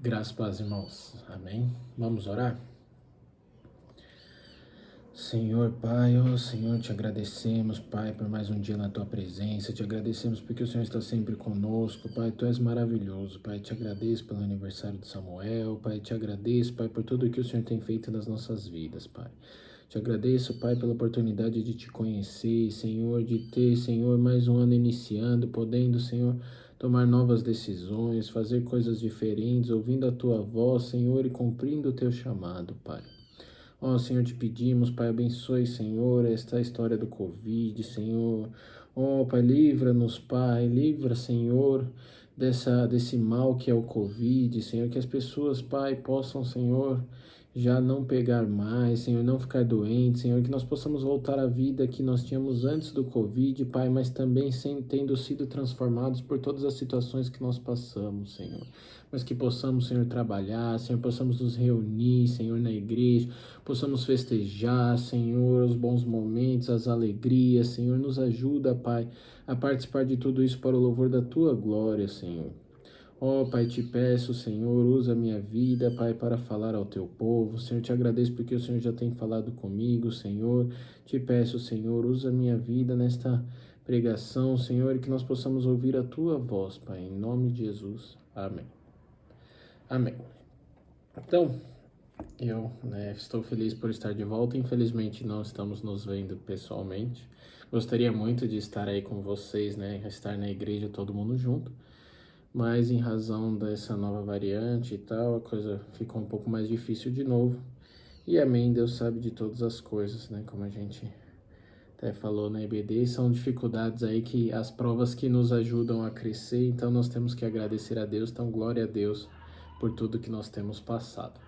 Graças, paz, irmãos. Amém. Vamos orar? Senhor, Pai, Senhor, te agradecemos, Pai, por mais um dia na Tua presença. Te agradecemos porque o Senhor está sempre conosco, Pai. Tu és maravilhoso, Pai. Te agradeço pelo aniversário de Samuel, Pai. Te agradeço, Pai, por tudo que o Senhor tem feito nas nossas vidas, Pai. Te agradeço, Pai, pela oportunidade de te conhecer, Senhor, de ter, Senhor, mais um ano iniciando, podendo, Senhor, tomar novas decisões, fazer coisas diferentes, ouvindo a Tua voz, Senhor, e cumprindo o Teu chamado, Pai. Senhor, te pedimos, Pai, abençoe, Senhor, esta história do Covid, Senhor. Pai, livra-nos, Pai, livra, Senhor, desse mal que é o Covid, Senhor, que as pessoas, Pai, possam, Senhor, já não pegar mais, Senhor, não ficar doentes, Senhor, que nós possamos voltar à vida que nós tínhamos antes do Covid, Pai, mas também tendo sido transformados por todas as situações que nós passamos, Senhor. Mas que possamos, Senhor, trabalhar, Senhor, possamos nos reunir, Senhor, na igreja, possamos festejar, Senhor, os bons momentos, as alegrias, Senhor, nos ajuda, Pai, a participar de tudo isso para o louvor da Tua glória, Senhor. Pai, te peço, Senhor, usa a minha vida, Pai, para falar ao Teu povo. Senhor, te agradeço porque o Senhor já tem falado comigo, Senhor. Te peço, Senhor, usa a minha vida nesta pregação, Senhor, e que nós possamos ouvir a Tua voz, Pai, em nome de Jesus. Amém. Amém. Então, eu estou feliz por estar de volta. Infelizmente, não estamos nos vendo pessoalmente. Gostaria muito de estar aí com vocês, estar na igreja todo mundo junto. Mas em razão dessa nova variante e tal, a coisa ficou um pouco mais difícil de novo. E amém, Deus sabe de todas as coisas, como a gente até falou na EBD, são dificuldades aí que as provas que nos ajudam a crescer, então nós temos que agradecer a Deus, então glória a Deus por tudo que nós temos passado.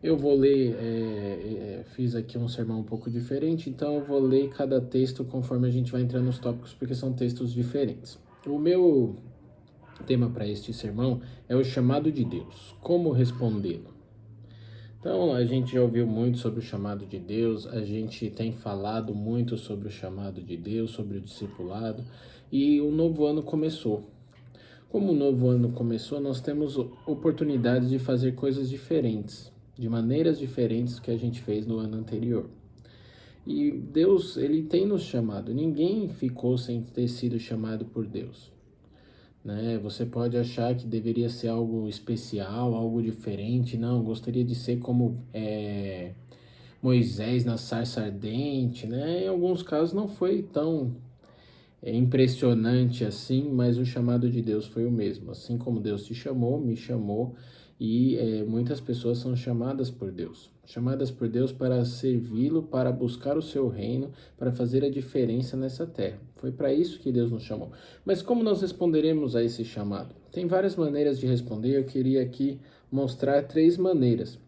Eu vou ler, fiz aqui um sermão um pouco diferente, então eu vou ler cada texto conforme a gente vai entrando nos tópicos, porque são textos diferentes. O meu tema para este sermão é o chamado de Deus, como respondê-lo. Então, a gente já ouviu muito sobre o chamado de Deus, a gente tem falado muito sobre o chamado de Deus, sobre o discipulado, e o novo ano começou. Como o novo ano começou, nós temos oportunidades de fazer coisas diferentes, de maneiras diferentes do que a gente fez no ano anterior. E Deus, Ele tem nos chamado, ninguém ficou sem ter sido chamado por Deus. Você pode achar que deveria ser algo especial, algo diferente. Não, gostaria de ser como Moisés na sarça ardente, Em alguns casos não foi tão impressionante assim, mas o chamado de Deus foi o mesmo. Assim como Deus te chamou, me chamou, e muitas pessoas são chamadas por Deus. Chamadas por Deus para servi-lo, para buscar o seu reino, para fazer a diferença nessa terra. Foi para isso que Deus nos chamou. Mas como nós responderemos a esse chamado? Tem várias maneiras de responder, eu queria aqui mostrar 3 maneiras.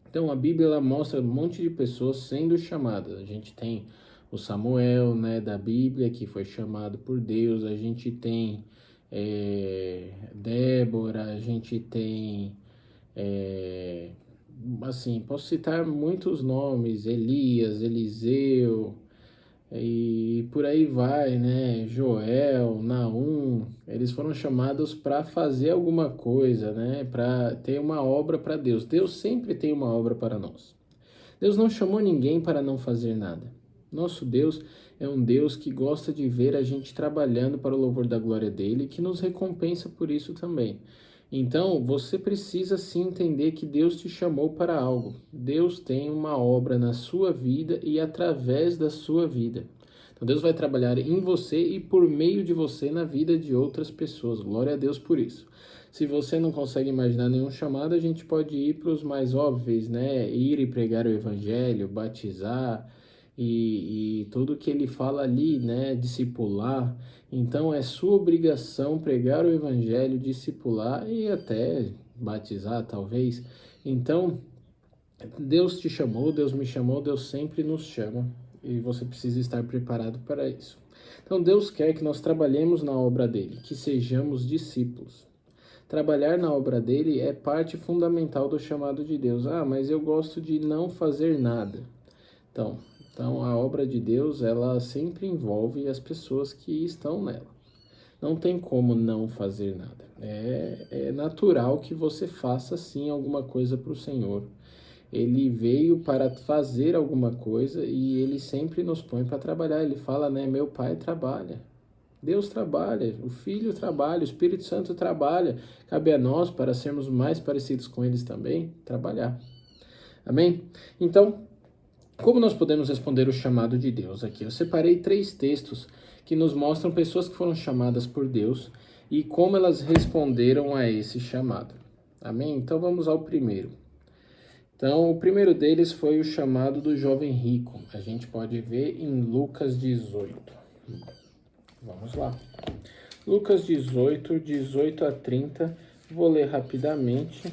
Então a Bíblia ela mostra um monte de pessoas sendo chamadas. A gente tem o Samuel, da Bíblia, que foi chamado por Deus. A gente tem Débora, a gente tem, assim, posso citar muitos nomes, Elias, Eliseu, e por aí vai, Joel, Naum, eles foram chamados para fazer alguma coisa, para ter uma obra para Deus. Deus sempre tem uma obra para nós. Deus não chamou ninguém para não fazer nada. Nosso Deus é um Deus que gosta de ver a gente trabalhando para o louvor da glória dele e que nos recompensa por isso também. Então, você precisa sim entender que Deus te chamou para algo. Deus tem uma obra na sua vida e através da sua vida. Então, Deus vai trabalhar em você e por meio de você na vida de outras pessoas. Glória a Deus por isso. Se você não consegue imaginar nenhum chamado, a gente pode ir para os mais óbvios, Ir e pregar o evangelho, batizar e tudo que ele fala ali, discipular. Então é sua obrigação pregar o evangelho, discipular e até batizar, talvez. Então, Deus te chamou, Deus me chamou, Deus sempre nos chama e você precisa estar preparado para isso. Então, Deus quer que nós trabalhemos na obra dele, que sejamos discípulos. Trabalhar na obra dele é parte fundamental do chamado de Deus. Mas eu gosto de não fazer nada. Então a obra de Deus, ela sempre envolve as pessoas que estão nela. Não tem como não fazer nada. É natural que você faça sim alguma coisa para o Senhor. Ele veio para fazer alguma coisa e ele sempre nos põe para trabalhar. Ele fala, né? Meu pai trabalha. Deus trabalha, o Filho trabalha, o Espírito Santo trabalha. Cabe a nós, para sermos mais parecidos com eles também, trabalhar. Amém? Então, como nós podemos responder o chamado de Deus aqui? Eu separei 3 textos que nos mostram pessoas que foram chamadas por Deus e como elas responderam a esse chamado. Amém? Então vamos ao primeiro. Então, o primeiro deles foi o chamado do jovem rico. A gente pode ver em Lucas 18. Vamos lá. Lucas 18, 18 a 30. Vou ler rapidamente,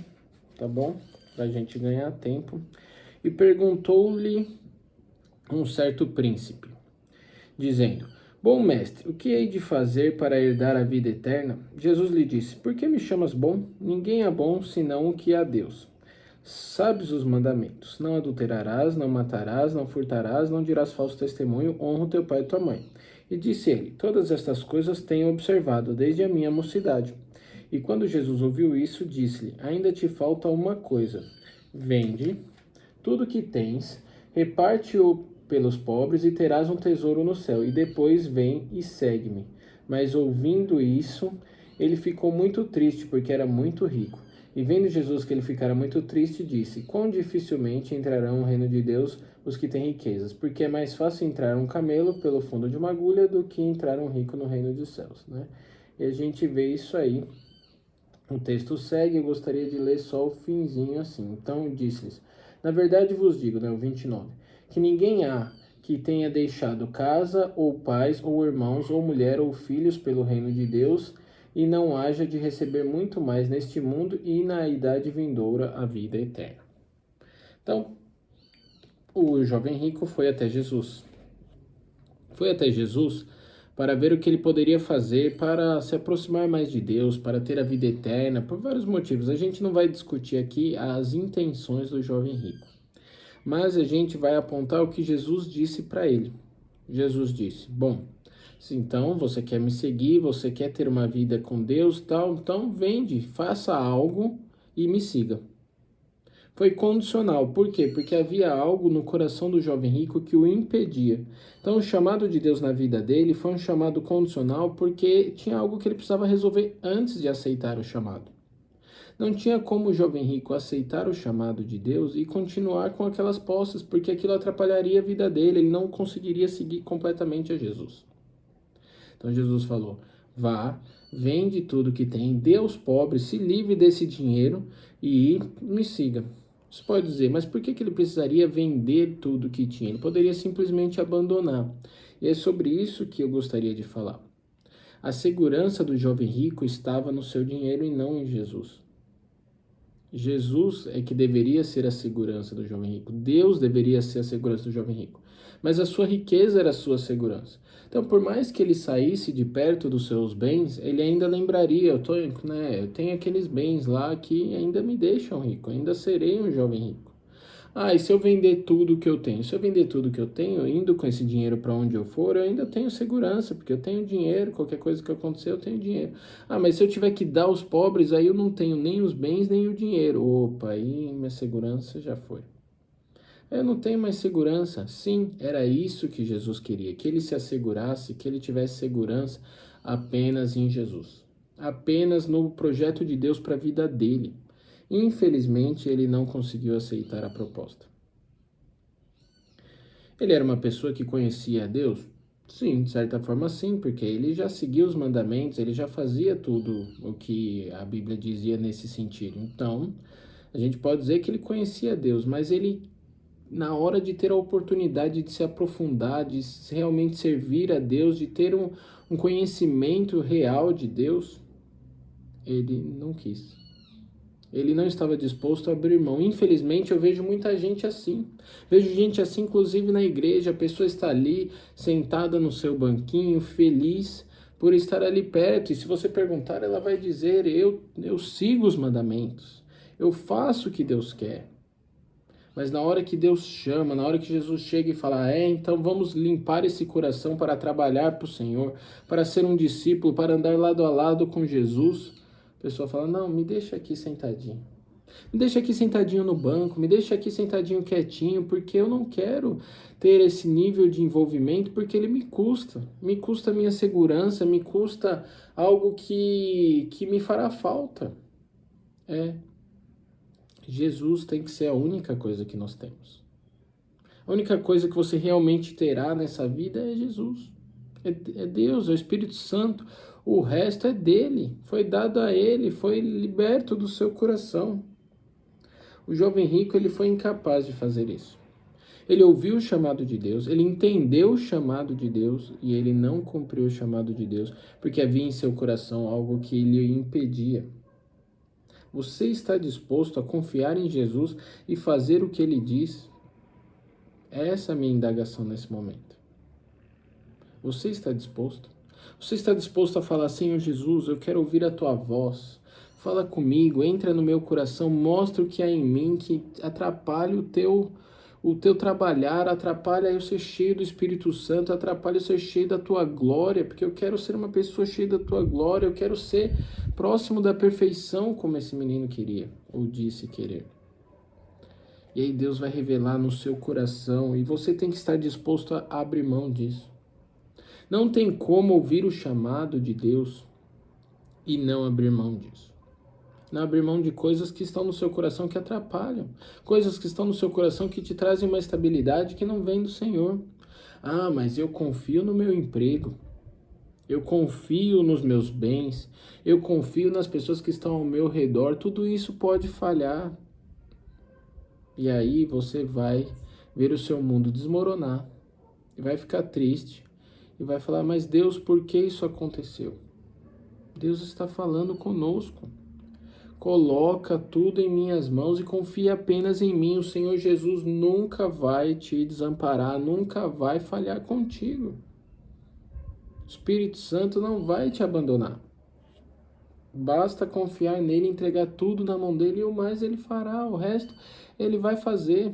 tá bom? Para a gente ganhar tempo. E perguntou-lhe um certo príncipe, dizendo: Bom mestre, o que hei de fazer para herdar a vida eterna? Jesus lhe disse: Por que me chamas bom? Ninguém é bom senão o que é Deus. Sabes os mandamentos: não adulterarás, não matarás, não furtarás, não dirás falso testemunho, honra o teu pai e tua mãe. E disse ele: Todas estas coisas tenho observado desde a minha mocidade. E quando Jesus ouviu isso, disse-lhe: Ainda te falta uma coisa. Vende tudo que tens, reparte-o pelos pobres e terás um tesouro no céu, e depois vem e segue-me. Mas ouvindo isso, ele ficou muito triste, porque era muito rico. E vendo Jesus que ele ficara muito triste, disse: Quão dificilmente entrarão no reino de Deus os que têm riquezas, porque é mais fácil entrar um camelo pelo fundo de uma agulha do que entrar um rico no reino dos céus, né? E a gente vê isso aí. O texto segue, eu gostaria de ler só o finzinho assim. Então, disse-lhes: Na verdade vos digo, né, o 29, que ninguém há que tenha deixado casa, ou pais, ou irmãos, ou mulher, ou filhos pelo reino de Deus, e não haja de receber muito mais neste mundo e na idade vindoura a vida eterna. Então, o jovem rico foi até Jesus. Foi até Jesus para ver o que ele poderia fazer para se aproximar mais de Deus, para ter a vida eterna, por vários motivos. A gente não vai discutir aqui as intenções do jovem rico, mas a gente vai apontar o que Jesus disse para ele. Jesus disse: Bom, então você quer me seguir, você quer ter uma vida com Deus, tal, então vende, faça algo e me siga. Foi condicional. Por quê? Porque havia algo no coração do jovem rico que o impedia. Então, o chamado de Deus na vida dele foi um chamado condicional porque tinha algo que ele precisava resolver antes de aceitar o chamado. Não tinha como o jovem rico aceitar o chamado de Deus e continuar com aquelas posses, porque aquilo atrapalharia a vida dele, ele não conseguiria seguir completamente a Jesus. Então, Jesus falou: vá, vende tudo que tem, dê aos pobres, se livre desse dinheiro e me siga. Você pode dizer, mas por que ele precisaria vender tudo que tinha? Ele poderia simplesmente abandonar. E é sobre isso que eu gostaria de falar. A segurança do jovem rico estava no seu dinheiro e não em Jesus. Jesus é que deveria ser a segurança do jovem rico. Deus deveria ser a segurança do jovem rico. Mas a sua riqueza era a sua segurança. Então, por mais que ele saísse de perto dos seus bens, ele ainda lembraria: eu tenho aqueles bens lá que ainda me deixam rico, ainda serei um jovem rico. E se eu vender tudo que eu tenho? Se eu vender tudo que eu tenho, indo com esse dinheiro para onde eu for, eu ainda tenho segurança, porque eu tenho dinheiro, qualquer coisa que acontecer, eu tenho dinheiro. Mas se eu tiver que dar aos pobres, aí eu não tenho nem os bens, nem o dinheiro. Opa, aí minha segurança já foi. Eu não tenho mais segurança. Sim, era isso que Jesus queria, que ele se assegurasse, que ele tivesse segurança apenas em Jesus. Apenas no projeto de Deus para a vida dele. Infelizmente, ele não conseguiu aceitar a proposta. Ele era uma pessoa que conhecia a Deus? Sim, de certa forma sim, porque ele já seguia os mandamentos, ele já fazia tudo o que a Bíblia dizia nesse sentido. Então, a gente pode dizer que ele conhecia a Deus, mas ele, na hora de ter a oportunidade de se aprofundar, de realmente servir a Deus, de ter um conhecimento real de Deus, ele não quis. Ele não estava disposto a abrir mão. Infelizmente, eu vejo muita gente assim. Vejo gente assim, inclusive na igreja. A pessoa está ali, sentada no seu banquinho, feliz por estar ali perto. E se você perguntar, ela vai dizer: eu sigo os mandamentos. Eu faço o que Deus quer. Mas na hora que Deus chama, na hora que Jesus chega e fala, então vamos limpar esse coração para trabalhar para o Senhor, para ser um discípulo, para andar lado a lado com Jesus, a pessoa fala, não, me deixa aqui sentadinho. Me deixa aqui sentadinho no banco, me deixa aqui sentadinho quietinho, porque eu não quero ter esse nível de envolvimento, porque ele me custa a minha segurança, me custa algo que me fará falta. Jesus tem que ser a única coisa que nós temos. A única coisa que você realmente terá nessa vida é Jesus. É Deus, é o Espírito Santo. O resto é dele, foi dado a ele, foi liberto do seu coração. O jovem rico, ele foi incapaz de fazer isso. Ele ouviu o chamado de Deus, ele entendeu o chamado de Deus e ele não cumpriu o chamado de Deus, porque havia em seu coração algo que lhe impedia. Você está disposto a confiar em Jesus e fazer o que ele diz? Essa é a minha indagação nesse momento. Você está disposto? Você está disposto a falar, Senhor Jesus, eu quero ouvir a tua voz. Fala comigo, entra no meu coração, mostra o que há em mim que atrapalha o teu trabalhar, atrapalha eu ser cheio do Espírito Santo, atrapalha eu ser cheio da tua glória, porque eu quero ser uma pessoa cheia da tua glória, eu quero ser próximo da perfeição como esse menino queria, ou disse querer. E aí Deus vai revelar no seu coração e você tem que estar disposto a abrir mão disso. Não tem como ouvir o chamado de Deus e não abrir mão disso. Não abrir mão de coisas que estão no seu coração que atrapalham. Coisas que estão no seu coração que te trazem uma estabilidade que não vem do Senhor. Ah, mas eu confio no meu emprego. Eu confio nos meus bens. Eu confio nas pessoas que estão ao meu redor. Tudo isso pode falhar. E aí você vai ver o seu mundo desmoronar. E vai ficar triste. E vai falar, mas Deus, por que isso aconteceu? Deus está falando conosco. Coloca tudo em minhas mãos e confia apenas em mim. O Senhor Jesus nunca vai te desamparar, nunca vai falhar contigo. O Espírito Santo não vai te abandonar. Basta confiar nele, entregar tudo na mão dele e o mais ele fará, o resto ele vai fazer.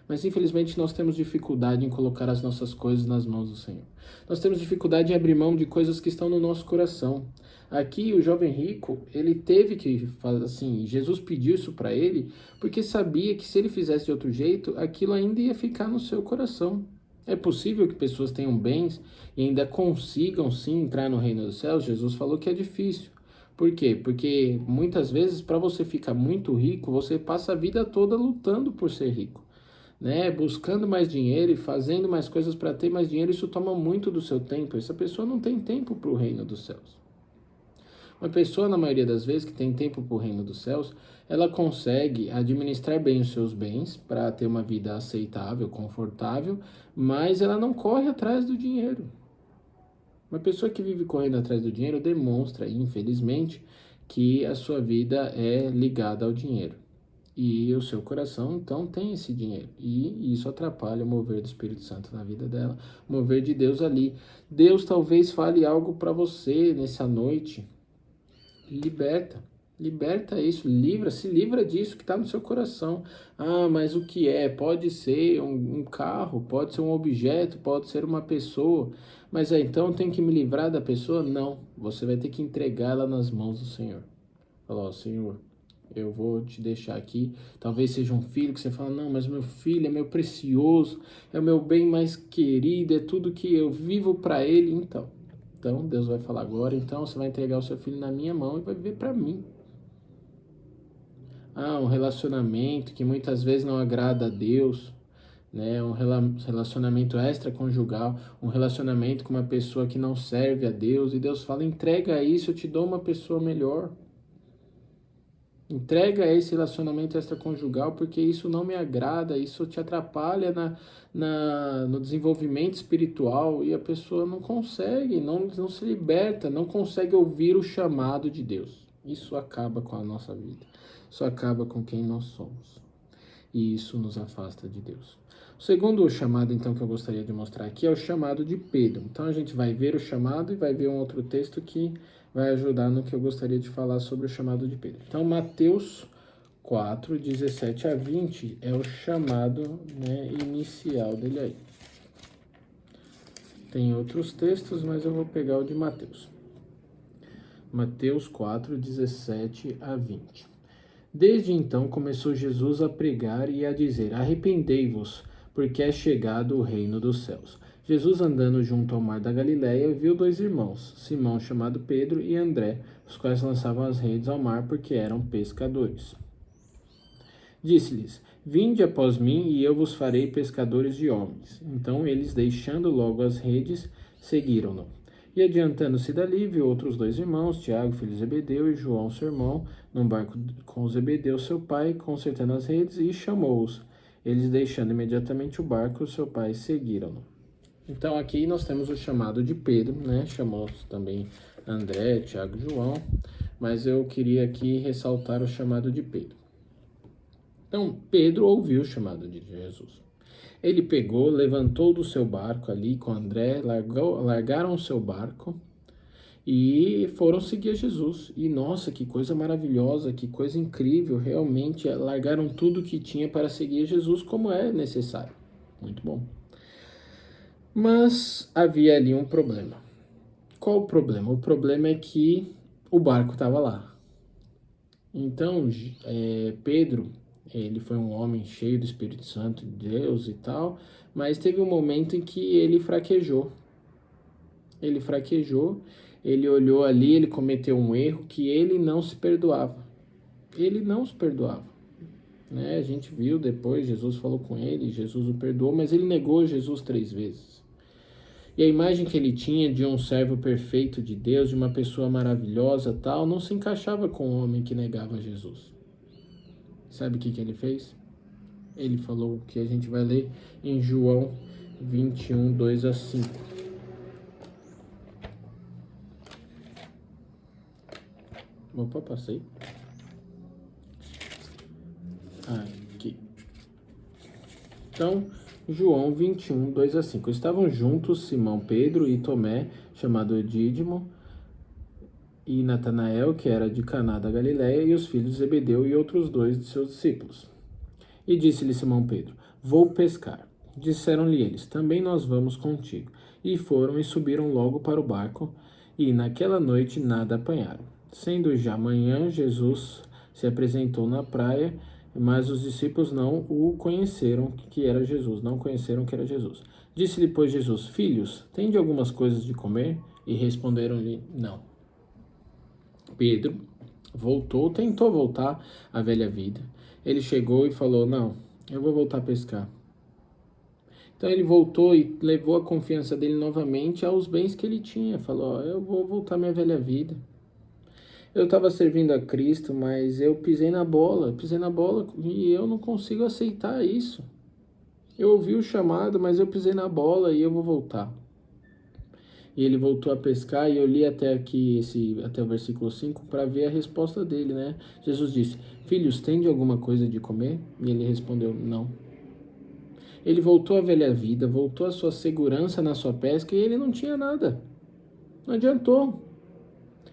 Mas infelizmente nós temos dificuldade em colocar as nossas coisas nas mãos do Senhor. Nós temos dificuldade em abrir mão de coisas que estão no nosso coração. Aqui o jovem rico, ele teve que fazer assim, Jesus pediu isso para ele, porque sabia que se ele fizesse de outro jeito, aquilo ainda ia ficar no seu coração. É possível que pessoas tenham bens e ainda consigam sim entrar no reino dos céus? Jesus falou que é difícil. Por quê? Porque muitas vezes para você ficar muito rico, você passa a vida toda lutando por ser rico. Né, buscando mais dinheiro e fazendo mais coisas para ter mais dinheiro, isso toma muito do seu tempo. Essa pessoa não tem tempo para o reino dos céus. Uma pessoa, na maioria das vezes, que tem tempo para o reino dos céus, ela consegue administrar bem os seus bens para ter uma vida aceitável, confortável, mas ela não corre atrás do dinheiro. Uma pessoa que vive correndo atrás do dinheiro demonstra, infelizmente, que a sua vida é ligada ao dinheiro. E o seu coração, então, tem esse dinheiro. E isso atrapalha o mover do Espírito Santo na vida dela, o mover de Deus ali. Deus talvez fale algo para você nessa noite. Liberta isso, se livra disso que está no seu coração. Ah, mas o que é? Pode ser um carro, pode ser um objeto, pode ser uma pessoa. Mas então tem que me livrar da pessoa? Não, você vai ter que entregá-la nas mãos do Senhor. Falar, ó, Senhor, eu vou te deixar aqui. Talvez seja um filho que você fala, não, mas meu filho é meu precioso, é o meu bem mais querido, é tudo que eu vivo para ele. Então Deus vai falar agora, então você vai entregar o seu filho na minha mão e vai viver para mim. Ah, um relacionamento que muitas vezes não agrada a Deus, né? Um relacionamento extraconjugal, um relacionamento com uma pessoa que não serve a Deus, e Deus fala, entrega isso, eu te dou uma pessoa melhor. Entrega esse relacionamento extraconjugal, porque isso não me agrada, isso te atrapalha no desenvolvimento espiritual, e a pessoa não consegue, não se liberta, não consegue ouvir o chamado de Deus. Isso acaba com a nossa vida, isso acaba com quem nós somos, e isso nos afasta de Deus. O segundo chamado, então, que eu gostaria de mostrar aqui é o chamado de Pedro. Então a gente vai ver o chamado e vai ver um outro texto que vai ajudar no que eu gostaria de falar sobre o chamado de Pedro. Então, Mateus 4, 17 a 20 é o chamado, né, inicial dele aí. Tem outros textos, mas eu vou pegar o de Mateus. Mateus 4, 17 a 20. Desde então começou Jesus a pregar e a dizer: arrependei-vos, porque é chegado o reino dos céus. Jesus, andando junto ao mar da Galileia, viu dois irmãos, Simão, chamado Pedro, e André, os quais lançavam as redes ao mar porque eram pescadores. Disse-lhes: vinde após mim, e eu vos farei pescadores de homens. Então eles, deixando logo as redes, seguiram-no. E adiantando-se dali, viu outros dois irmãos, Tiago, filho de Zebedeu, e João, seu irmão, num barco com Zebedeu, seu pai, consertando as redes, e chamou-os. Eles, deixando imediatamente o barco, seu pai, seguiram-no. Então aqui nós temos o chamado de Pedro, né? Chamou também André, Tiago e João, mas eu queria aqui ressaltar o chamado de Pedro. Então, Pedro ouviu o chamado de Jesus. Ele pegou, levantou do seu barco ali com André, largaram o seu barco e foram seguir Jesus. E nossa, que coisa maravilhosa, que coisa incrível, realmente largaram tudo que tinha para seguir Jesus como é necessário. Muito bom. Mas havia ali um problema. Qual o problema? O problema é que o barco estava lá. Então, Pedro, ele foi um homem cheio do Espírito Santo de Deus e tal, mas teve um momento em que ele fraquejou. Ele olhou ali, ele cometeu um erro que ele não se perdoava. Ele não se perdoava. Né? A gente viu depois, Jesus falou com ele, Jesus o perdoou, mas ele negou Jesus 3 vezes. E a imagem que ele tinha de um servo perfeito de Deus, de uma pessoa maravilhosa tal, não se encaixava com o homem que negava Jesus. Sabe o que ele fez? Ele falou que a gente vai ler em João 21, 2 a 5. Opa, passei. Aqui. Então, João 21, 2 a 5. Estavam juntos Simão Pedro e Tomé, chamado Dídimo, e Natanael, que era de Caná da Galileia, e os filhos de Zebedeu e outros 2 de seus discípulos. E disse-lhe Simão Pedro: vou pescar. Disseram-lhe eles: também nós vamos contigo. E foram e subiram logo para o barco, e naquela noite nada apanharam. Sendo já manhã, Jesus se apresentou na praia, mas os discípulos não conheceram que era Jesus. Disse-lhe, pois, Jesus: filhos, tende algumas coisas de comer? E responderam-lhe: não. Pedro tentou voltar à velha vida. Ele chegou e falou: não, eu vou voltar a pescar. Então ele voltou e levou a confiança dele novamente aos bens que ele tinha. Falou: eu vou voltar à minha velha vida. Eu estava servindo a Cristo, mas eu pisei na bola e eu não consigo aceitar isso. Eu ouvi o chamado, mas eu pisei na bola e eu vou voltar. E ele voltou a pescar, e eu li até aqui, até o versículo 5, para ver a resposta dele, né? Jesus disse: filhos, tende alguma coisa de comer? E ele respondeu: não. Ele voltou à velha vida, voltou à sua segurança na sua pesca, e ele não tinha nada. Não adiantou.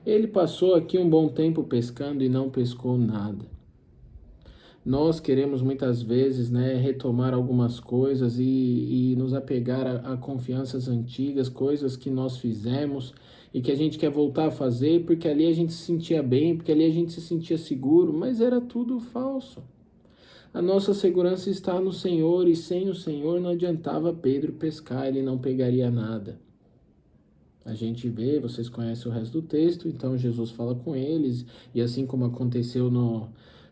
Ele passou aqui um bom tempo pescando e não pescou nada. Nós queremos muitas vezes, né, retomar algumas coisas e nos apegar a confianças antigas, coisas que nós fizemos e que a gente quer voltar a fazer porque ali a gente se sentia bem, porque ali a gente se sentia seguro, mas era tudo falso. A nossa segurança está no Senhor, e sem o Senhor não adiantava Pedro pescar, ele não pegaria nada. A gente vê, vocês conhecem o resto do texto, então Jesus fala com eles, e assim como aconteceu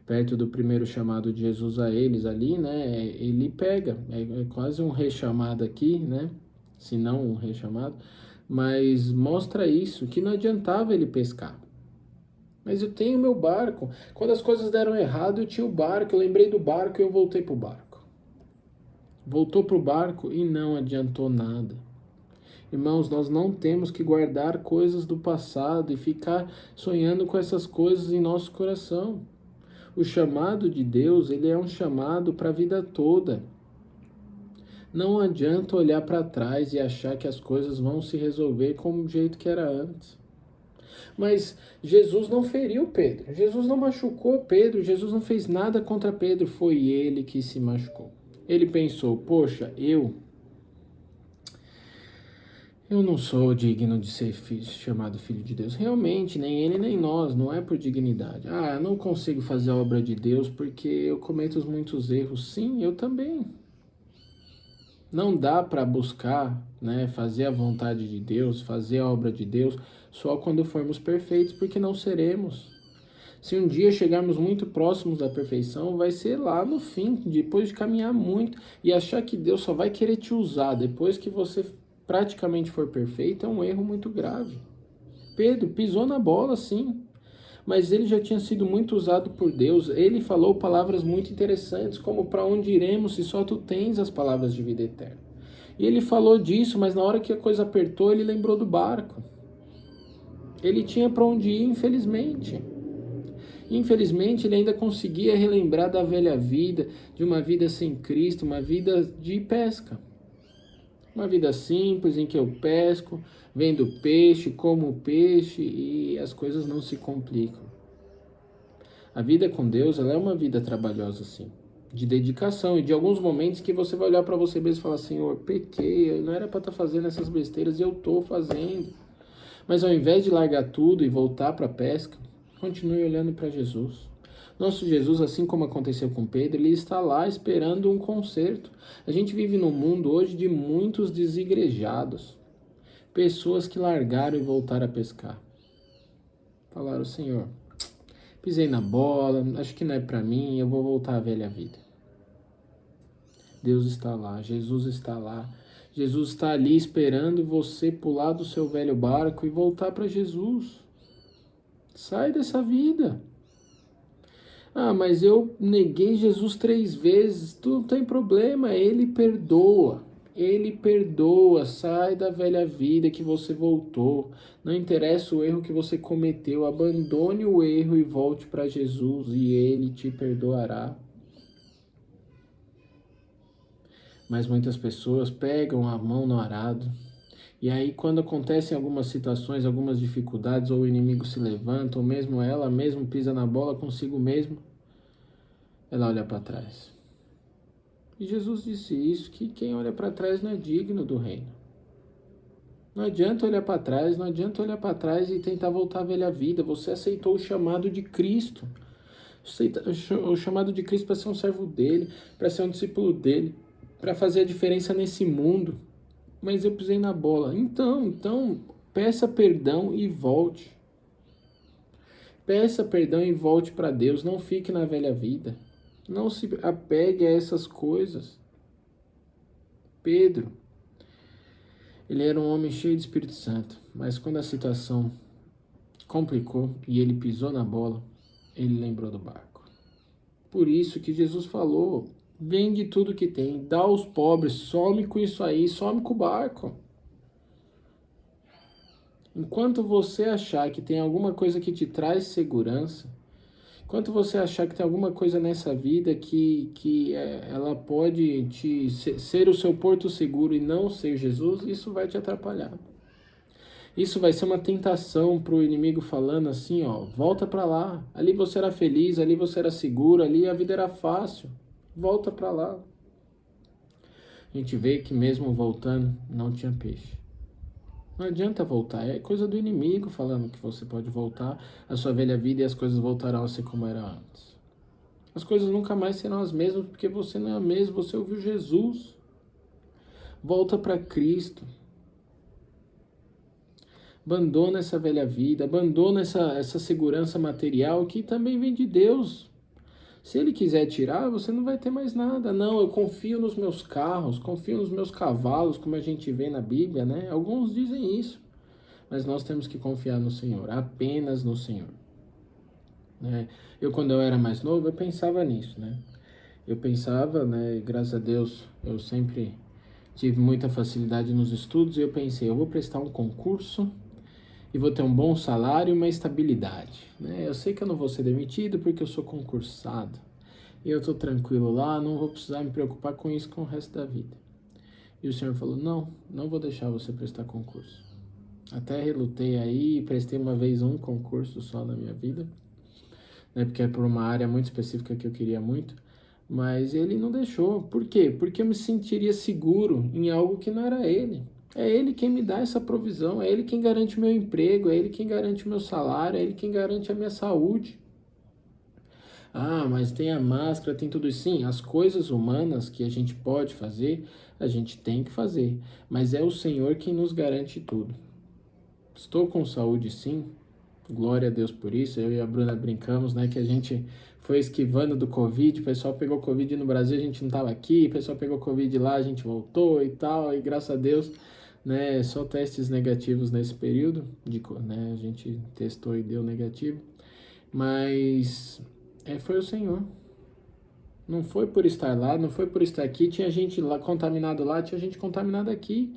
perto do primeiro chamado de Jesus a eles ali, né, ele pega, é quase um rechamado aqui, né, se não um rechamado, mas mostra isso, que não adiantava ele pescar. Mas eu tenho meu barco. Quando as coisas deram errado, eu tinha o barco, eu lembrei do barco e eu voltei pro barco. Voltou pro barco e não adiantou nada. Irmãos, nós não temos que guardar coisas do passado e ficar sonhando com essas coisas em nosso coração. O chamado de Deus, ele é um chamado para a vida toda. Não adianta olhar para trás e achar que as coisas vão se resolver como o jeito que era antes. Mas Jesus não feriu Pedro, Jesus não machucou Pedro, Jesus não fez nada contra Pedro, foi ele que se machucou. Ele pensou, poxa, eu não sou digno de ser chamado filho de Deus. Realmente, nem ele nem nós, não é por dignidade. Ah, eu não consigo fazer a obra de Deus porque eu cometo muitos erros. Sim, eu também. Não dá para buscar, né, fazer a vontade de Deus, fazer a obra de Deus, só quando formos perfeitos, porque não seremos. Se um dia chegarmos muito próximos da perfeição, vai ser lá no fim, depois de caminhar muito e achar que Deus só vai querer te usar depois que você praticamente for perfeito, é um erro muito grave. Pedro pisou na bola, sim, mas ele já tinha sido muito usado por Deus. Ele falou palavras muito interessantes, como para onde iremos se só tu tens as palavras de vida eterna. E ele falou disso, mas na hora que a coisa apertou, ele lembrou do barco. Ele tinha para onde ir, infelizmente. Infelizmente, ele ainda conseguia relembrar da velha vida, de uma vida sem Cristo, uma vida de pesca. Uma vida simples em que eu pesco, vendo peixe, como peixe e as coisas não se complicam. A vida com Deus, ela é uma vida trabalhosa, sim, de dedicação e de alguns momentos que você vai olhar para você mesmo e falar, Senhor, pequei, eu não era para estar fazendo essas besteiras e eu estou fazendo. Mas ao invés de largar tudo e voltar para a pesca, continue olhando para Jesus. Nosso Jesus, assim como aconteceu com Pedro, ele está lá esperando um conserto. A gente vive num mundo hoje de muitos desigrejados. Pessoas que largaram e voltaram a pescar. Falaram, Senhor, pisei na bola, acho que não é para mim, eu vou voltar à velha vida. Deus está lá, Jesus está lá. Jesus está ali esperando você pular do seu velho barco e voltar para Jesus. Sai dessa vida. Ah, mas eu neguei Jesus 3 vezes. Tu não tem problema, Ele perdoa. Ele perdoa. Sai da velha vida que você voltou. Não interessa o erro que você cometeu. Abandone o erro e volte para Jesus e Ele te perdoará. Mas muitas pessoas pegam a mão no arado. E aí, quando acontecem algumas situações, algumas dificuldades, ou o inimigo se levanta, ou mesmo ela mesmo pisa na bola consigo mesmo, ela olha para trás. E Jesus disse isso, que quem olha para trás não é digno do reino. Não adianta olhar para trás, não adianta olhar para trás e tentar voltar à velha vida. Você aceitou o chamado de Cristo. O chamado de Cristo para ser um servo dele, para ser um discípulo dele, para fazer a diferença nesse mundo. Mas eu pisei na bola. Então, peça perdão e volte. Peça perdão e volte para Deus. Não fique na velha vida. Não se apegue a essas coisas. Pedro, ele era um homem cheio de Espírito Santo, mas quando a situação complicou e ele pisou na bola, ele lembrou do barco. Por isso que Jesus falou, vende tudo que tem, dá aos pobres, some com isso aí, some com o barco. Enquanto você achar que tem alguma coisa que te traz segurança, enquanto você achar que tem alguma coisa nessa vida que ela pode ser o seu porto seguro e não ser Jesus, isso vai te atrapalhar. Isso vai ser uma tentação para o inimigo falando assim, ó, volta para lá, ali você era feliz, ali você era seguro, ali a vida era fácil, volta para lá. A gente vê que mesmo voltando, não tinha peixe. Não adianta voltar, é coisa do inimigo falando que você pode voltar à sua velha vida e as coisas voltarão a ser como era antes. As coisas nunca mais serão as mesmas porque você não é o mesmo, você ouviu Jesus. Volta para Cristo. Abandona essa velha vida, abandona essa segurança material que também vem de Deus. Se Ele quiser tirar, você não vai ter mais nada. Não, eu confio nos meus carros, confio nos meus cavalos, como a gente vê na Bíblia, né? Alguns dizem isso. Mas nós temos que confiar no Senhor, apenas no Senhor. Né? Quando eu era mais novo, eu pensava nisso, né? Eu pensava, né? Graças a Deus, eu sempre tive muita facilidade nos estudos e eu pensei, eu vou prestar um concurso e vou ter um bom salário e uma estabilidade. Né? Eu sei que eu não vou ser demitido porque eu sou concursado. E eu estou tranquilo lá, não vou precisar me preocupar com isso com o resto da vida. E o Senhor falou, não vou deixar você prestar concurso. Até relutei aí, prestei uma vez um concurso só na minha vida, né? Porque é por uma área muito específica que eu queria muito. Mas ele não deixou. Por quê? Porque eu me sentiria seguro em algo que não era ele. É ele quem me dá essa provisão, é ele quem garante o meu emprego, é ele quem garante o meu salário, é ele quem garante a minha saúde. Ah, mas tem a máscara, tem tudo isso. Sim, as coisas humanas que a gente pode fazer, a gente tem que fazer. Mas é o Senhor quem nos garante tudo. Estou com saúde, sim. Glória a Deus por isso. Eu e a Bruna brincamos, né, que a gente foi esquivando do Covid. O pessoal pegou Covid no Brasil, a gente não estava aqui. O pessoal pegou Covid lá, a gente voltou e tal. E graças a Deus, né, só testes negativos nesse período. Né, a gente testou e deu negativo. Mas foi o Senhor. Não foi por estar lá, não foi por estar aqui. Tinha gente lá contaminado lá, tinha gente contaminada aqui.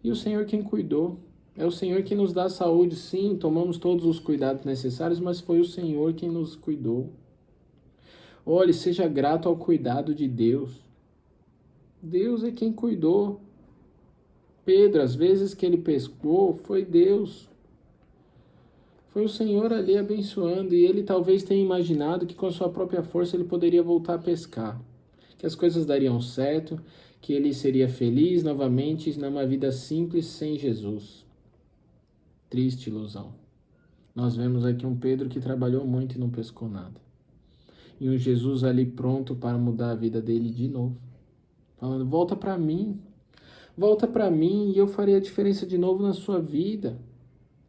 E o Senhor quem cuidou. É o Senhor quem nos dá saúde, sim, tomamos todos os cuidados necessários, mas foi o Senhor quem nos cuidou. Olhe, seja grato ao cuidado de Deus. Deus é quem cuidou. Pedro, às vezes que ele pescou, foi Deus. Foi o Senhor ali abençoando, e ele talvez tenha imaginado que com a sua própria força ele poderia voltar a pescar, que as coisas dariam certo, que ele seria feliz novamente numa vida simples sem Jesus. Triste ilusão. Nós vemos aqui um Pedro que trabalhou muito e não pescou nada. E um Jesus ali pronto para mudar a vida dele de novo. Falando, volta para mim e eu farei a diferença de novo na sua vida.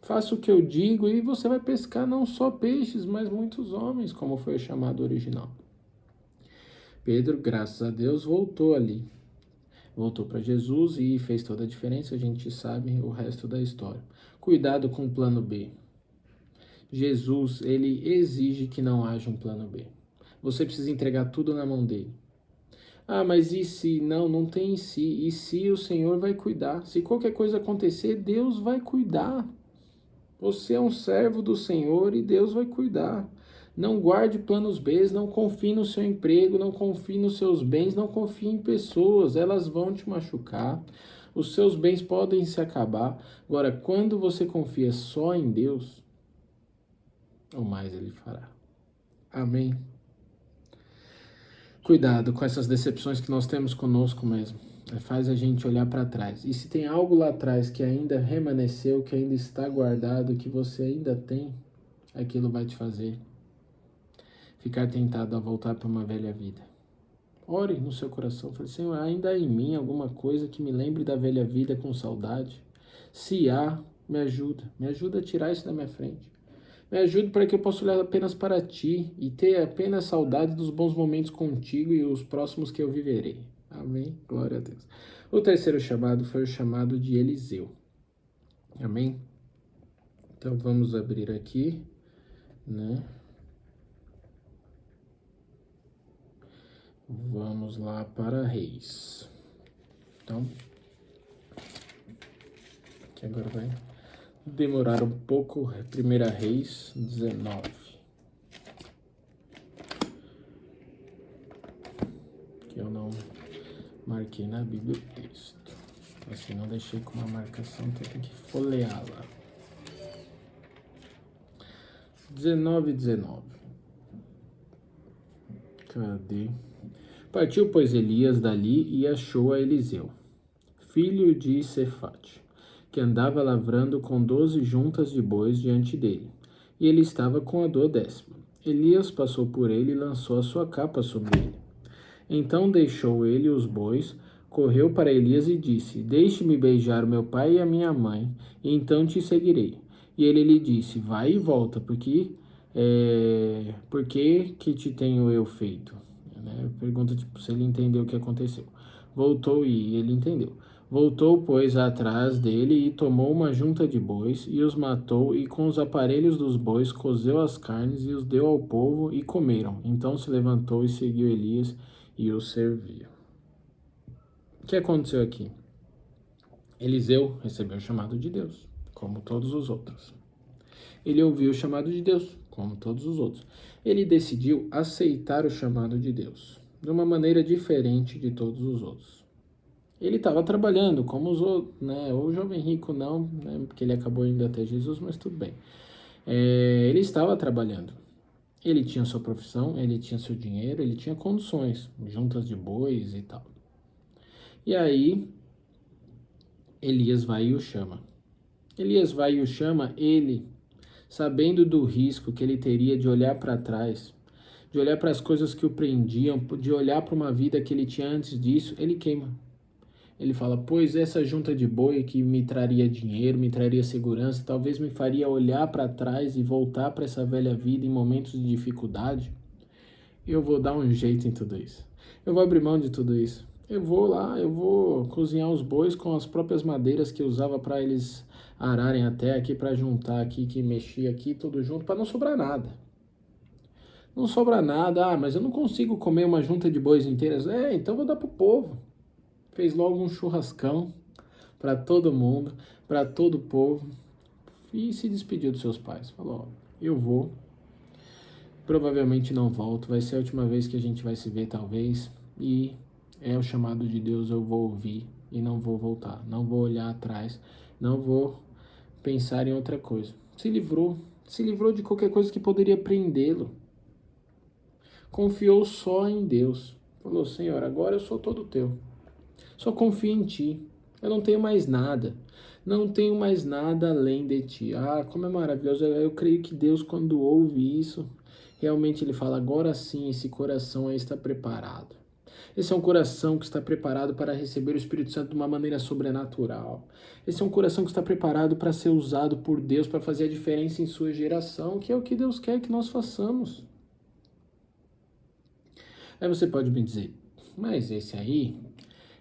Faça o que eu digo e você vai pescar não só peixes, mas muitos homens, como foi o chamado original. Pedro, graças a Deus, voltou ali. Voltou para Jesus e fez toda a diferença, a gente sabe o resto da história. Cuidado com o plano B. Jesus, ele exige que não haja um plano B. Você precisa entregar tudo na mão dele. Ah, mas e se? Não, não tem e se. E se o Senhor vai cuidar? Se qualquer coisa acontecer, Deus vai cuidar. Você é um servo do Senhor e Deus vai cuidar. Não guarde planos B, não confie no seu emprego, não confie nos seus bens, não confie em pessoas, elas vão te machucar. Os seus bens podem se acabar. Agora, quando você confia só em Deus, o mais ele fará. Amém. Cuidado com essas decepções que nós temos conosco mesmo. Faz a gente olhar para trás. E se tem algo lá atrás que ainda remanesceu, que ainda está guardado, que você ainda tem, aquilo vai te fazer ficar tentado a voltar para uma velha vida. Ore no seu coração. Fale, Senhor, ainda há em mim alguma coisa que me lembre da velha vida com saudade? Se há, me ajuda a tirar isso da minha frente. Me ajude para que eu possa olhar apenas para Ti e ter apenas saudade dos bons momentos contigo e os próximos que eu viverei. Amém? Glória a Deus. O terceiro chamado foi o chamado de Eliseu. Amém? Então vamos abrir aqui, né? Vamos lá para Reis. Então, aqui agora vai demorar um pouco. Primeira Reis 19. Que eu não marquei na Bíblia o texto. Assim, não deixei com uma marcação, então tem que folheá-la. 19. Cadê? Partiu, pois, Elias dali e achou a Eliseu, filho de Sefate, que andava lavrando com 12 juntas de bois diante dele, e ele estava com a 12ª. Elias passou por ele e lançou a sua capa sobre ele. Então deixou ele os bois, correu para Elias e disse, deixe-me beijar o meu pai e a minha mãe, e então te seguirei. E ele lhe disse, vai e volta, porque que te tenho eu feito? Pergunta tipo, se ele entendeu o que aconteceu. Voltou e ele entendeu. Voltou, pois, atrás dele e tomou uma junta de bois e os matou e com os aparelhos dos bois cozeu as carnes e os deu ao povo e comeram. Então se levantou e seguiu Elias e o serviu. O que aconteceu aqui? Eliseu recebeu o chamado de Deus, como todos os outros. Ele ouviu o chamado de Deus, como todos os outros. Ele decidiu aceitar o chamado de Deus, de uma maneira diferente de todos os outros. Ele estava trabalhando, como os outros, né? O jovem rico não, né? Porque ele acabou indo até Jesus, mas tudo bem. Ele estava trabalhando. Ele tinha sua profissão, ele tinha seu dinheiro, ele tinha condições, juntas de bois e tal. E aí, Elias vai e o chama. Elias vai e o chama, ele, sabendo do risco que ele teria de olhar para trás, de olhar para as coisas que o prendiam, de olhar para uma vida que ele tinha antes disso, ele queima. Ele fala, pois essa junta de boi que me traria dinheiro, me traria segurança, talvez me faria olhar para trás e voltar para essa velha vida em momentos de dificuldade. Eu vou dar um jeito em tudo isso. Eu vou abrir mão de tudo isso. Eu vou lá, eu vou cozinhar os bois com as próprias madeiras que eu usava para eles ararem a terra aqui, para juntar aqui, que mexia aqui, tudo junto, para não sobrar nada. Não sobra nada, mas eu não consigo comer uma junta de bois inteiras. Então vou dar pro povo. Fez logo um churrascão para todo mundo, para todo o povo, e se despediu dos seus pais. Falou, eu vou, provavelmente não volto, vai ser a última vez que a gente vai se ver talvez, e é o chamado de Deus, eu vou ouvir e não vou voltar, não vou olhar atrás, não vou pensar em outra coisa. Se livrou de qualquer coisa que poderia prendê-lo. Confiou só em Deus. Falou, Senhor, agora eu sou todo teu. Só confio em ti. Eu não tenho mais nada. Não tenho mais nada além de ti. Ah, como é maravilhoso. Eu creio que Deus, quando ouve isso, realmente ele fala, agora sim esse coração aí está preparado. Esse é um coração que está preparado para receber o Espírito Santo de uma maneira sobrenatural. Esse é um coração que está preparado para ser usado por Deus, para fazer a diferença em sua geração, que é o que Deus quer que nós façamos. Aí você pode me dizer, mas esse aí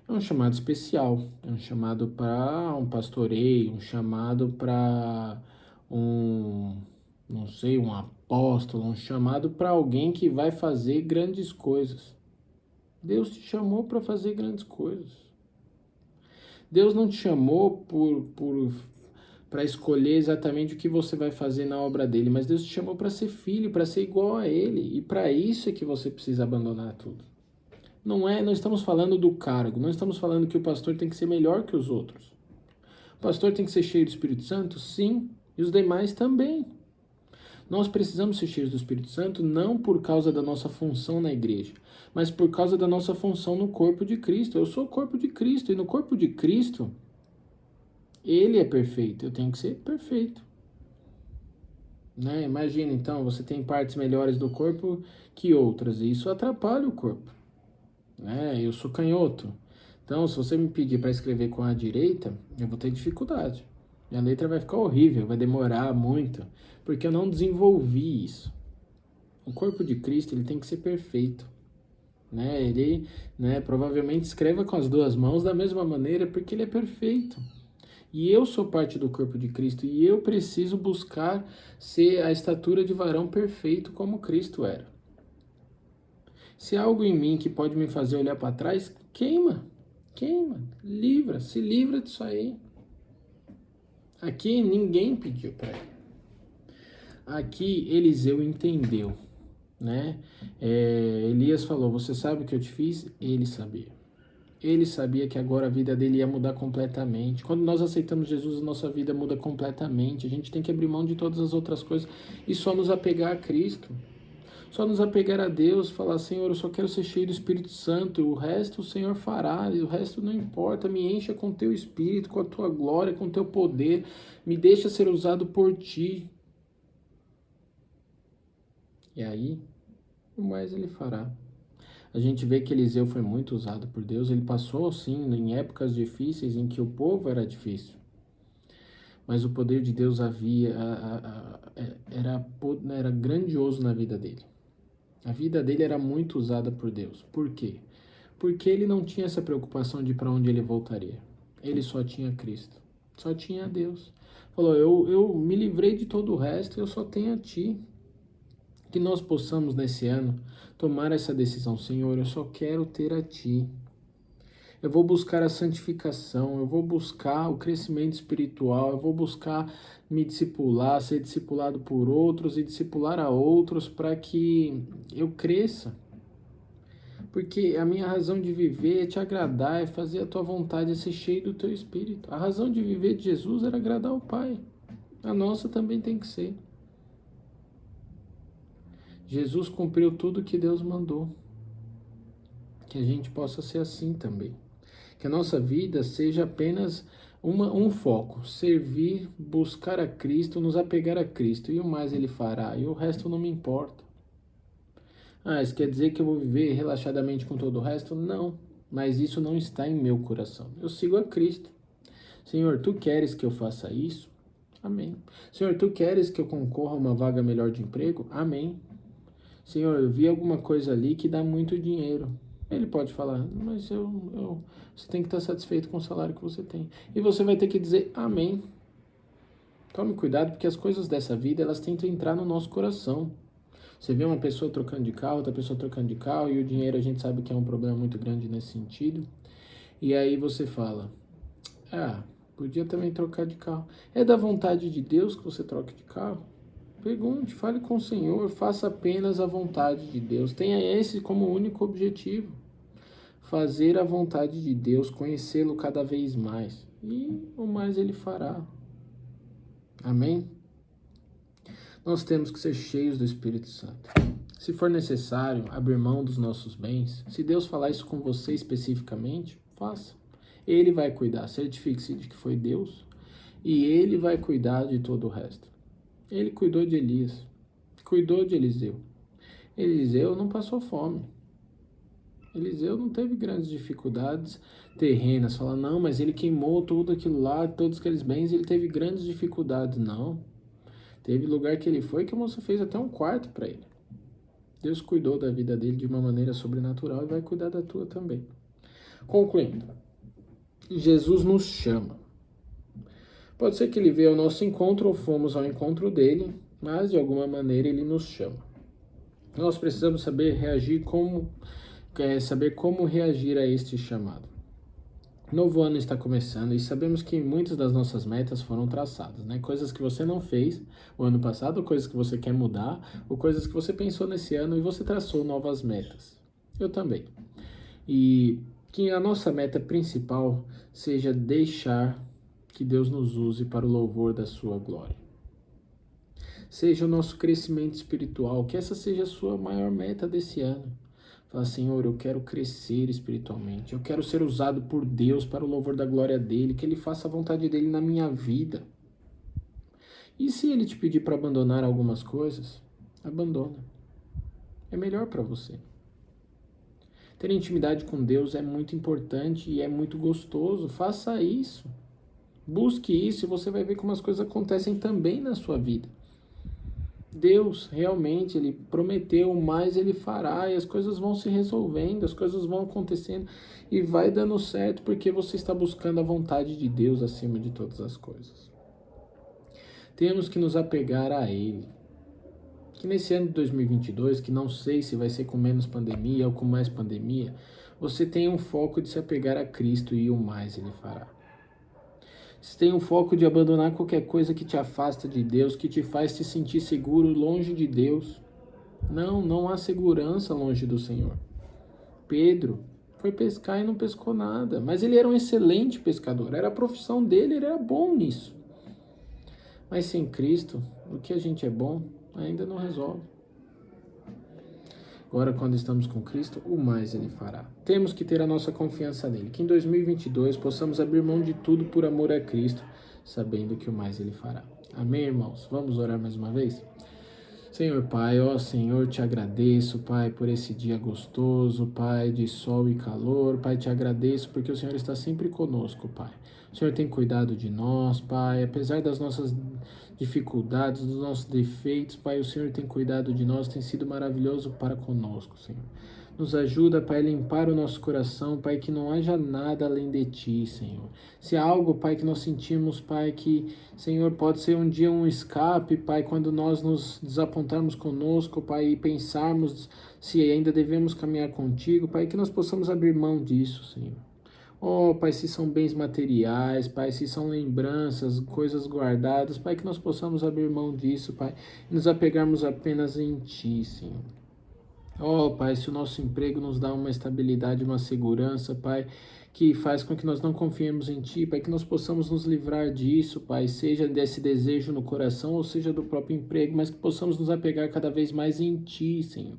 é um chamado especial, é um chamado para um pastoreio, um chamado para não sei, um apóstolo, um chamado para alguém que vai fazer grandes coisas. Deus te chamou para fazer grandes coisas. Deus não te chamou para escolher exatamente o que você vai fazer na obra dele, mas Deus te chamou para ser filho, para ser igual a ele, e para isso é que você precisa abandonar tudo. Não estamos falando do cargo, não estamos falando que o pastor tem que ser melhor que os outros. O pastor tem que ser cheio do Espírito Santo? Sim, e os demais também. Nós precisamos ser cheios do Espírito Santo não por causa da nossa função na igreja, mas por causa da nossa função no corpo de Cristo. Eu sou o corpo de Cristo, e no corpo de Cristo, ele é perfeito, eu tenho que ser perfeito. Né? Imagina, então, você tem partes melhores do corpo que outras, e isso atrapalha o corpo. Eu sou canhoto. Então, se você me pedir para escrever com a direita, eu vou ter dificuldade. Minha letra vai ficar horrível, vai demorar muito, porque eu não desenvolvi isso. O corpo de Cristo, ele tem que ser perfeito. Ele, provavelmente escreva com as duas mãos da mesma maneira, porque ele é perfeito. E eu sou parte do corpo de Cristo, e eu preciso buscar ser a estatura de varão perfeito como Cristo era. Se há algo em mim que pode me fazer olhar para trás, queima, se livra disso aí. Aqui ninguém pediu para ele. Aqui Eliseu entendeu, Elias falou, você sabe o que eu te fiz? Ele sabia. Ele sabia que agora a vida dele ia mudar completamente. Quando nós aceitamos Jesus, a nossa vida muda completamente. A gente tem que abrir mão de todas as outras coisas e só nos apegar a Cristo. Só nos apegar a Deus, falar, Senhor, eu só quero ser cheio do Espírito Santo, o resto o Senhor fará, o resto não importa, me encha com o teu Espírito, com a tua glória, com o teu poder, me deixa ser usado por ti. E aí, o mais ele fará. A gente vê que Eliseu foi muito usado por Deus, ele passou, sim, em épocas difíceis em que o povo era difícil. Mas o poder de Deus era grandioso na vida dele. A vida dele era muito usada por Deus. Por quê? Porque ele não tinha essa preocupação de para onde ele voltaria. Ele só tinha Cristo. Só tinha Deus. Falou, eu me livrei de todo o resto, eu só tenho a ti. Que nós possamos nesse ano tomar essa decisão. Senhor, eu só quero ter a ti. Eu vou buscar a santificação, eu vou buscar o crescimento espiritual, eu vou buscar me discipular, ser discipulado por outros e discipular a outros para que eu cresça. Porque a minha razão de viver é te agradar, é fazer a tua vontade, é ser cheio do teu espírito. A razão de viver de Jesus era agradar o Pai. A nossa também tem que ser. Jesus cumpriu tudo que Deus mandou. Que a gente possa ser assim também. Que a nossa vida seja apenas um foco. Servir, buscar a Cristo, nos apegar a Cristo. E o mais Ele fará. E o resto não me importa. Isso quer dizer que eu vou viver relaxadamente com todo o resto? Não, mas isso não está em meu coração. Eu sigo a Cristo. Senhor, Tu queres que eu faça isso? Amém. Senhor, Tu queres que eu concorra a uma vaga melhor de emprego? Amém. Senhor, eu vi alguma coisa ali que dá muito dinheiro. Ele pode falar, mas você tem que estar satisfeito com o salário que você tem. E você vai ter que dizer amém. Tome cuidado, porque as coisas dessa vida, elas tentam entrar no nosso coração. Você vê uma pessoa trocando de carro, outra pessoa trocando de carro, e o dinheiro a gente sabe que é um problema muito grande nesse sentido. E aí você fala, podia também trocar de carro. É da vontade de Deus que você troque de carro? Pergunte, fale com o Senhor, faça apenas a vontade de Deus. Tenha esse como único objetivo. Fazer a vontade de Deus, conhecê-lo cada vez mais. E o mais Ele fará. Amém? Nós temos que ser cheios do Espírito Santo. Se for necessário abrir mão dos nossos bens, se Deus falar isso com você especificamente, faça. Ele vai cuidar, certifique-se de que foi Deus e Ele vai cuidar de todo o resto. Ele cuidou de Elias, cuidou de Eliseu. Eliseu não passou fome. Eliseu não teve grandes dificuldades terrenas. Fala, não, mas ele queimou tudo aquilo lá, todos aqueles bens, ele teve grandes dificuldades. Não. Teve lugar que ele foi que a moça fez até um quarto para ele. Deus cuidou da vida dele de uma maneira sobrenatural e vai cuidar da tua também. Concluindo, Jesus nos chama. Pode ser que ele veio ao nosso encontro ou fomos ao encontro dele, mas de alguma maneira ele nos chama. Nós precisamos saber como reagir a este chamado. Novo ano está começando e sabemos que muitas das nossas metas foram traçadas, né? Coisas que você não fez o ano passado, coisas que você quer mudar, ou coisas que você pensou nesse ano e você traçou novas metas. Eu também. E que a nossa meta principal seja deixar que Deus nos use para o louvor da sua glória. Seja o nosso crescimento espiritual, que essa seja a sua maior meta desse ano. Fala, Senhor, eu quero crescer espiritualmente, eu quero ser usado por Deus para o louvor da glória dEle, que Ele faça a vontade dEle na minha vida. E se Ele te pedir para abandonar algumas coisas, abandona. É melhor para você. Ter intimidade com Deus é muito importante e é muito gostoso, faça isso. Busque isso e você vai ver como as coisas acontecem também na sua vida. Deus realmente, Ele prometeu, mais Ele fará e as coisas vão se resolvendo, as coisas vão acontecendo e vai dando certo porque você está buscando a vontade de Deus acima de todas as coisas. Temos que nos apegar a Ele. Que nesse ano de 2022, que não sei se vai ser com menos pandemia ou com mais pandemia, você tenha um foco de se apegar a Cristo e o mais Ele fará. Você tem um foco de abandonar qualquer coisa que te afasta de Deus, que te faz te sentir seguro longe de Deus. Não há segurança longe do Senhor. Pedro foi pescar e não pescou nada, mas ele era um excelente pescador, era a profissão dele, ele era bom nisso. Mas sem Cristo, o que a gente é bom ainda não resolve. Agora, quando estamos com Cristo, o mais Ele fará. Temos que ter a nossa confiança nele. Que em 2022 possamos abrir mão de tudo por amor a Cristo, sabendo que o mais Ele fará. Amém, irmãos? Vamos orar mais uma vez? Senhor Pai, ó Senhor, te agradeço, Pai, por esse dia gostoso, Pai, de sol e calor. Pai, te agradeço porque o Senhor está sempre conosco, Pai. O Senhor tem cuidado de nós, Pai, apesar das nossas dificuldades, dos nossos defeitos, Pai, o Senhor tem cuidado de nós, tem sido maravilhoso para conosco, Senhor. Nos ajuda, Pai, a limpar o nosso coração, Pai, que não haja nada além de Ti, Senhor. Se há algo, Pai, que nós sentimos, Pai, que, Senhor, pode ser um dia um escape, Pai, quando nós nos desapontarmos conosco, Pai, e pensarmos se ainda devemos caminhar contigo, Pai, que nós possamos abrir mão disso, Senhor. Oh, Pai, se são bens materiais, Pai, se são lembranças, coisas guardadas, Pai, que nós possamos abrir mão disso, Pai, e nos apegarmos apenas em Ti, Senhor. Oh, Pai, se o nosso emprego nos dá uma estabilidade, uma segurança, Pai, que faz com que nós não confiemos em Ti, Pai, que nós possamos nos livrar disso, Pai, seja desse desejo no coração ou seja do próprio emprego, mas que possamos nos apegar cada vez mais em Ti, Senhor.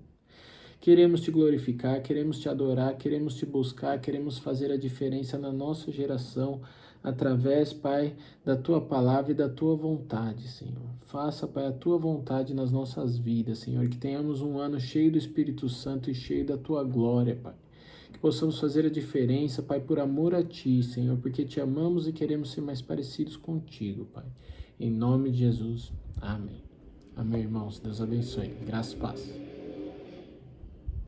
Queremos Te glorificar, queremos Te adorar, queremos Te buscar, queremos fazer a diferença na nossa geração, através, Pai, da Tua palavra e da Tua vontade, Senhor. Faça, Pai, a Tua vontade nas nossas vidas, Senhor, que tenhamos um ano cheio do Espírito Santo e cheio da Tua glória, Pai. Que possamos fazer a diferença, Pai, por amor a Ti, Senhor, porque Te amamos e queremos ser mais parecidos contigo, Pai. Em nome de Jesus. Amém. Amém, irmãos. Deus abençoe. Graça e paz.